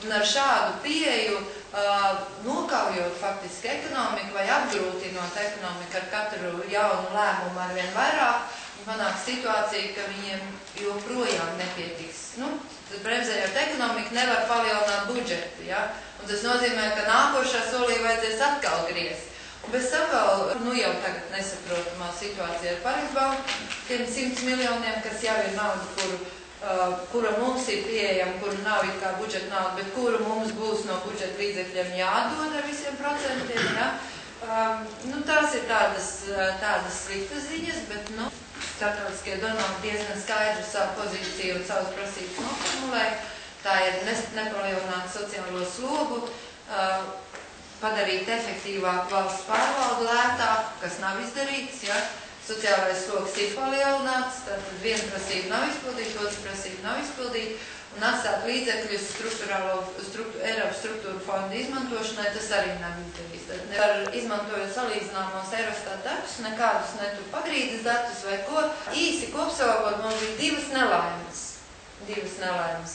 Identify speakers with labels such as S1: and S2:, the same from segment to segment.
S1: Un ar šādu pieeju, nokaujot faktiski ekonomiku vai apgrūtinot ekonomiku ar katru jaunu lēmumu ar vien vairāk, panāk situācija, ka viņiem joprojām nepietiks. Bremzējot ekonomiku nevar palielināt budžetu, ja? Un tas nozīmē, ka nākošā solī vajadzēs atkal griezt. Un bez tam vēl, jau tagad nesaprotamā situācija ar Parisbanku, tiem 100 miljoniem, kas jau ir nauda, kura mums ir pieejama, kura nav it kā budžeta nauda, bet kuru mums būs no budžeta līdzekļiem jādod ar visiem procentiem, ja? Tās ir tādas sliktas ziņas, bet, starptautiskie donori diezgan skaidri savu pozīciju un savas prasības noformulē. Tā ir nepalielināt sociālo slogu, padarīt efektīvāku valsts pārvaldu lētāku, kas nav izdarīts, ja? Sociālais sloks ir palielināts, tātad viena prasība nav izpildīta, otra prasība nav izpildīta, un atstāt līdzekļus Eiropas struktūra fonda izmantošanai, tas arī nav izdarīts. Ar izmantojot salīdzināmos Eurostat datus, nekādus ne tur pagrīdes datus vai ko, īsi kopsavilkot, mums bija divas nelaimes.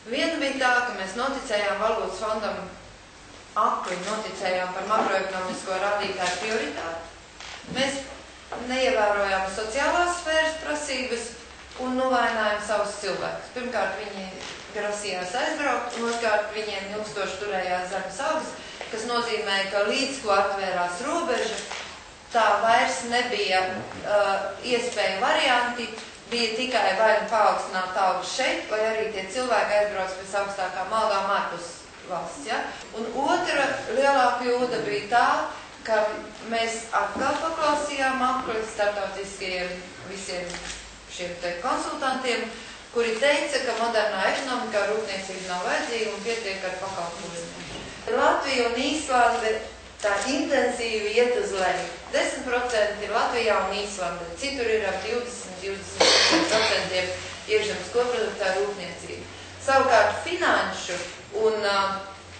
S1: Viena bija tā, ka mēs noticējām valūtas fondam akli, noticējām par makroekonomisko rādītāju prioritāti. Mēs neievērojām sociālās sfēras prasības un novainājām savus cilvēkus. Pirmkārt, viņi grasījās aizbraukt, un otrkārt, viņiem ilgstoši turējās zemes algas, kas nozīmē, ka līdz ko atvērās robeža, tā vairs nebija iespēja varianti, bija tikai vai paaugstināt algas šeit, vai arī tie cilvēki aizbrauc pēc augstākām algām ārpus valsts. Ja? Un otra lielā kļūda bija tā, ka mēs atkal paklausījām akli starptautiskajiem visiem šiem te konsultantiem, kuri teica, ka modernā ekonomikā rūpniecība nav vajadzīga un pietiek ar pakalpojumiem. Latvija un Īslande tā intensīvi iet uz leju. 10% ir Latvijā un Īslandē, citur ir ap 20-20% iekšzemes koproduktā rūpniecība. Savukārt finanšu un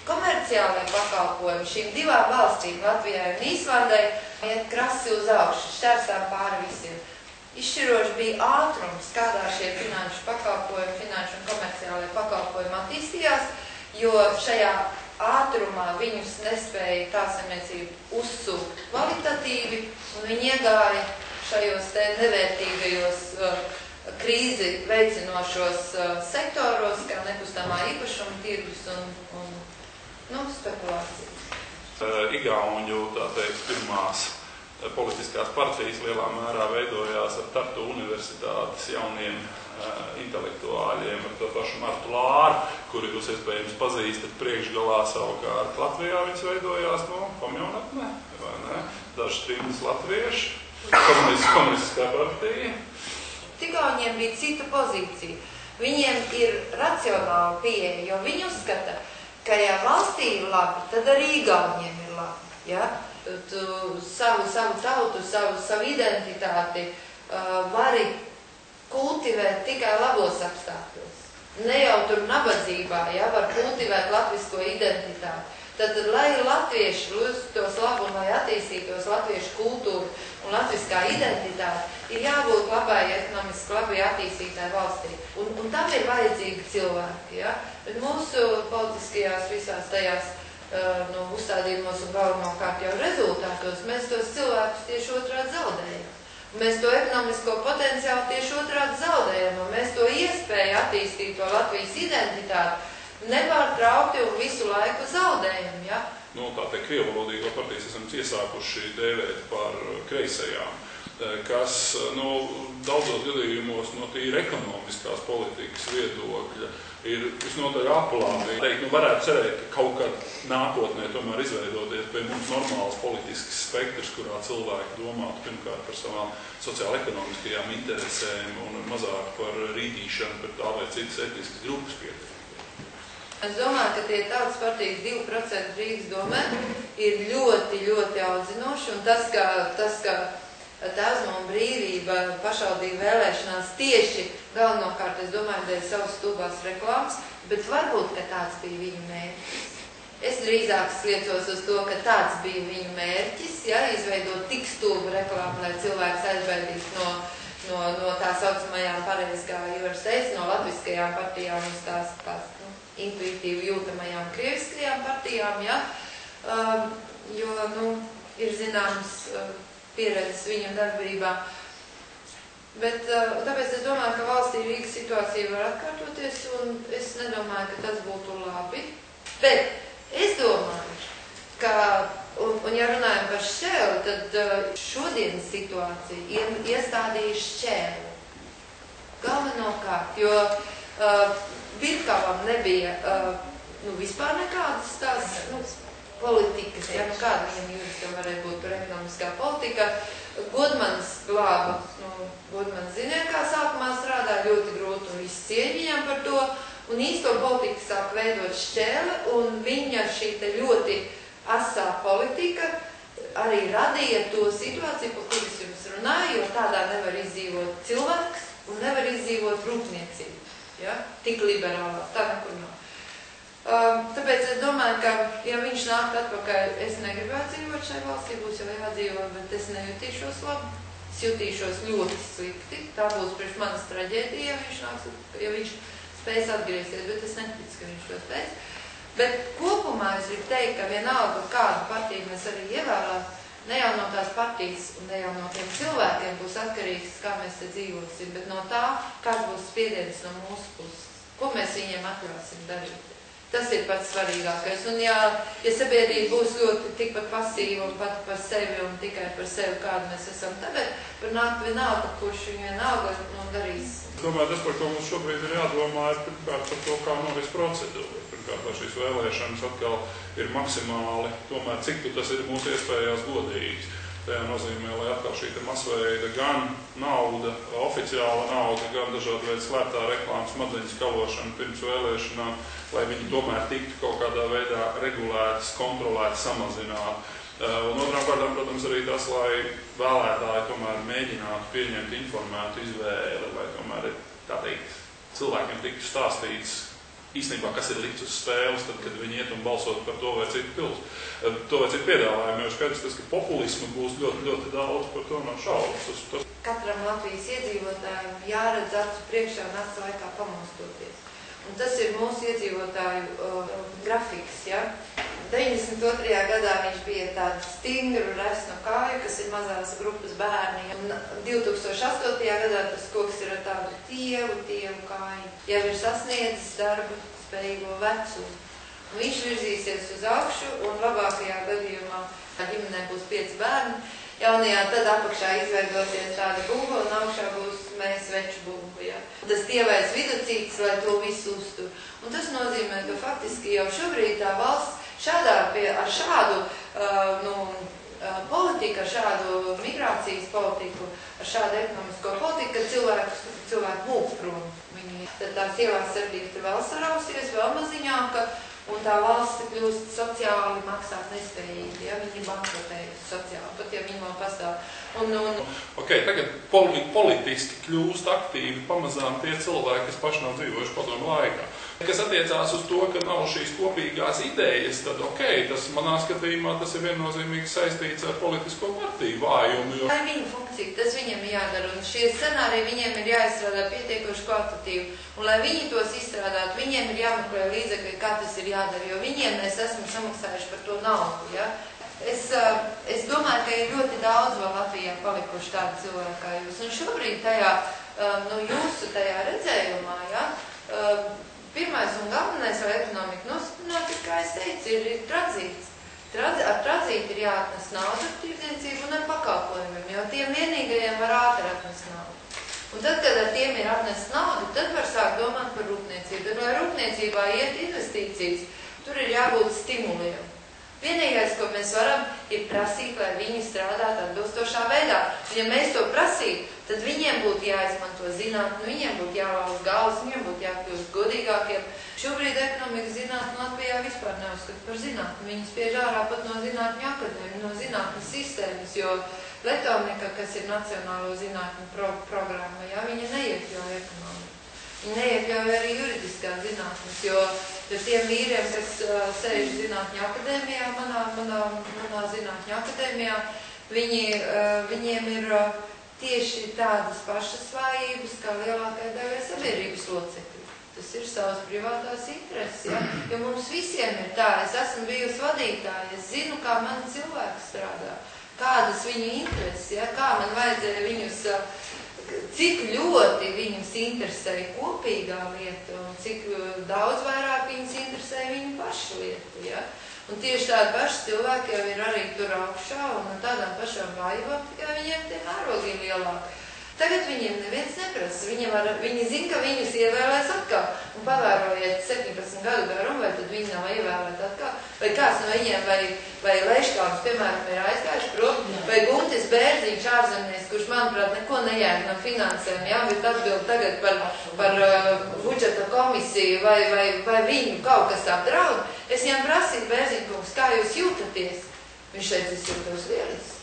S1: komerciālajiem pakalpojumiem šīm divām valstīm, Latvijai un Īslandai, iet krasi uz augšu, šķērsām pāri visiem. Izšķiroši bija ātrums, kādā šie finanšu un komerciālajie pakalpojumi attīstījās, jo šajā ātrumā viņus nespēja tautsēmniecība uzsūkt kvalitatīvi, un viņi iegāja šajos te nevērtīgajos krīzi veicinošos sektoros, kā nekustamā īpašuma tirgus un spekulācijas.
S2: Igauņu, tā teikt, pirmās politiskās partijas lielā mērā veidojās ar Tartu universitātes jauniem intelektuāļiem, ar to pašu Martu Lāru, kuri jūs iespējams pazīstat priekšgalā. Savukārt Latvijā viņas veidojās no komjaunatnē, vai ne? Daži trimdas latvieši, komunistiskā partija.
S1: Igauņiem bija cita pozīcija. Viņiem ir racionāla pieeja, jo viņi uzskata, ka ja valstī ir labi, tad arī igauņiem ir labi. Ja? Tu savu tautu, savu identitāti vari kultivēt tikai labos apstākļos. Ne jau tur nabadzībā, ja, var kultivēt latvisko identitāti. Tad, lai latvieši justos labi un lai attīstītos latviešu kultūra un latviskā identitāte, ir jābūt labai ekonomiski labi attīstītāji valstī. Un tam ir vajadzīgi cilvēki. Ja? Bet mūsu politiskajās visās tajās uzstādījumos un galvenokārt jau rezultātos mēs tos cilvēkus tieši otrādi zaudējam. Mēs to ekonomisko potenciālu tieši otrādi zaudējam, un mēs to iespēju attīstīt to Latvijas identitāti nepārtraukti un visu laiku zaudējam. Ja?
S2: Tā te krievvalodīgo partijas esam iesākuši dēvēt par kreisajām, kas daudzos gadījumos no tīri ekonomiskās politikas viedokļa ir visnotaļ aplāti. Varētu cerēt, ka kaut kad nākotnē tomēr izveidoties pie mums normāls politisks spektrs, kurā cilvēki domātu pirmkārt par savām sociāla-ekonomiskajām interesēm un mazāk par rītīšanu par tā vai citas etniskas grupas pietiek.
S1: Es domāju, ka tie tautas partijas 2% Rīgas domē ir ļoti, ļoti audzinoši, un tas, ka Tēvzema un Brīvība pašvaldību vēlēšanās tieši galvenokārt, es domāju, dēļ savas stulbās reklāmas, bet varbūt, ka tāds bija viņu mērķis. Es drīzāk sliecos uz to, ka tāds bija viņu mērķis, ja, izveidot tik stulbu reklāmu, lai cilvēks aizbaidīs no tā saucamajām pareizi, kā Ivars teica, no latviskajām partijām uz tās intuitīvi jūtamajām krieviskajām partijām, ja? Jo, ir zināms pieredzes viņu darbībā. Bet tāpēc es domāju, ka valstī Rīgas situācija var atkārtoties, un es nedomāju, ka tas būtu labi. Bet es domāju, ka, un ja runājam par šķēli, tad šodienas situācija iestādīja šķēli. Galvenokārt, jo Birkavam nebija vispār nekādas tās politikas, ja kāda viņam juristam varēja būt par ekonomiskā politika. Godmans glāba, Godmans zināja, kā sākumā strādā, ļoti grūti un viss cieņ viņam par to, un īsto politiku sāk veidot šķēle, un viņa šī te ļoti asā politika arī radīja to situāciju, par kuras jums runāju, jo tādā nevar izdzīvot cilvēks un nevar izdzīvot rūpniecību, ja? Tik liberālā, tā nekur nav. Tāpēc es domāju, ka, ja viņš nākt atpakaļ, es negribētu dzīvot šai valstī, būs jau jādzīvo, bet es nejutīšos labi. Es jutīšos ļoti slikti. Tā būs priekš manas traģēdija, ja viņš spēs atgriezties, bet es neticu, ka viņš to spēs. Bet kopumā es gribu teikt, ka vienalga, kādu partiju mēs arī ievēlētu, ne jau no tās partijas un ne jau no tiem cilvēkiem būs atkarīgs, kā mēs te dzīvosim, bet no tā, kāds būs spiediens no mūsu puses. Ko mēs viņiem atļausim darīt. Tas ir pats svarīgākais. Un ja sabiedrība būs ļoti tikpat pasīva un pat par sevi un tikai par sevi, kādu mēs esam tagad, var nākt vienalga, kurš viņu vienalga darīs.
S2: Es domāju, tas, par ko mums šobrīd ir jādomā, ir pirmkārt par to, kā noris procedūra. Pirmkārt, lai šīs vēlēšanas atkal ir maksimāli, tomēr cik tas ir mūsu iespējās godīgs. Tajā nozīmē, lai atkal šī masveida gan nauda, oficiāla nauda, gan dažādi veidi slēptā reklāmas smadzeņu skalošana pirms vēlēšanām, lai viņi tomēr tiktu kaut kādā veidā regulētas, kontrolētas, samazināti. Un otrām kārtām, protams, arī tas, lai vēlētāji tomēr mēģinātu pieņemt informētu izvēli, lai tomēr, tā teikt, cilvēkiem tiktu stāstīts īstenībā, kas ir likts uz spēles, tad, kad viņi iet un balsot par to vai citu piedāvājumu. Jo skaidrs tas, ka populismu būs ļoti, ļoti daudz, par to nav šaubas.
S1: Katram Latvijas iedzīvotājiem jāredz acu priekšā un acu laikā pamostoties. Un tas ir mūsu iedzīvotāju grafiks, ja? 92. gadā viņš bija tādu stingru resnu kāju, kas ir mazās grupas bērni. Un 2008. gadā tas koks ir ar tādu tievu kāju. Jau ir sasniedzis darba spējīgo vecumu. Un viņš virzīsies uz augšu un labākajā gadījumā ģimenē būs 5 bērni. Jaunajā tad apakšā izveidosies tāda bumba un augšā būs mēs veču bumbu. Ja? Tas tievais viducītis, lai to visu uztur. Un tas nozīmē, ka faktiski jau šobrīd tā valsts ar šādu politiku, ar šādu migrācijas politiku, ar šādu ekonomisko politiku, ka cilvēki mūk prom. Tad tās ielās sardības ir vēl sarausies, vēl maziņāka, un tā valsts kļūst sociāli maksāt nespējīgi, ja viņi bankrotējas sociāli, pat ja viņi vēl pastāv.
S2: Tagad politiski kļūst aktīvi pamazām tie cilvēki, kas paši nav dzīvojuši padomu laikā. Kas attiecās uz to, ka nav šīs kopīgās idejas, tad tas manā skatījumā tas ir viennozīmīgi saistīts ar politisko partiju vājumu.
S1: Tā ir viņa funkcija, tas viņiem ir jādara, un šie scenāriji viņiem ir jāizstrādā pietiekoši kvalitatīvi. Un lai viņi tos izstrādātu, viņiem ir jāmeklē līdzekļi, kā tas ir jādara, jo viņiem mēs esam samaksājuši par to naudu. Ja? Es domāju, ka ir ļoti daudz vēl Latvijā palikuši tādi cilvēki kā jūs. Un šobrīd tajā, jūsu tajā redzējumā, ja, pirmais un galvenais, lai ekonomika notiek, kā es teicu, ir tranzīts. Ar tranzītu ir jāatnes naudu ar tirdzniecību un ar pakalpojumiem, jo tiem vienīgajiem var ātri atnest naudu. Un tad, kad ar tiem ir atnest naudu, tad var sākt domāt par rūpniecību. Tad, lai rūpniecībā iet investīcijas, tur ir jābūt stimuliem. Vienīgais, ko mēs varam, ir prasīt, lai viņi strādātu atbilstošā veidā. Ja mēs to prasītu, tad viņiem būtu jāizmanto zinātni, viņiem būtu jālauz galvas, viņiem būtu jākļūst godīgākiem. Šobrīd ekonomikas zinātni Latvijā vispār neuzskata par zinātni. Viņi spiež ārā pat no zinātņu akadēmiju, no zinātnes sistēmas, jo Letonika, kas ir Nacionālo zinātņu programma, ja, viņa neiekļauj ekonomiku. Viņi neiekļauj arī juridiskā zinātnes, jo tiem vīriem, kas sēž zinātņu akadēmijā, manā zinātņu akadēmijā, viņiem ir tieši tādas pašas vājības kā lielākai daļai sabiedrības locekļi. Tas ir savas privātās intereses, ja? Jo mums visiem ir tā, es esmu bijusi vadītāja, es zinu, kā mani cilvēki strādā, kādas viņu intereses, ja? Kā man vajadzēja viņus, cik ļoti viņus interesēja kopīgā lieta un cik daudz vairāk viņus interesēja viņu pašu lieta, ja? Un tieši tādi paši cilvēki jau ir arī tur augšā un ar tādām pašām vājībām, tikai viņiem tie mērogi ir lielāki. Tagad viņiem neviens neprasa, viņi zina, ka viņus ievēlēs atkal. Un pavērojiet 17 gadu garumu, vai tad viņi nav ievēlēti atkal? Vai kāds no viņiem, vai Leiškāns, piemēram, ir aizgājuši prom, vai Guntis Bērziņš ārzemnieks, kurš, manuprāt, neko nejēg no finansēm, jā, bet atbild tagad par budžeta komisiju, vai viņu kaut kas apdraud. Es viņam prasīju, Bērziņkungs, kā jūs jūtaties? Viņš teica, es jūtos lieliski.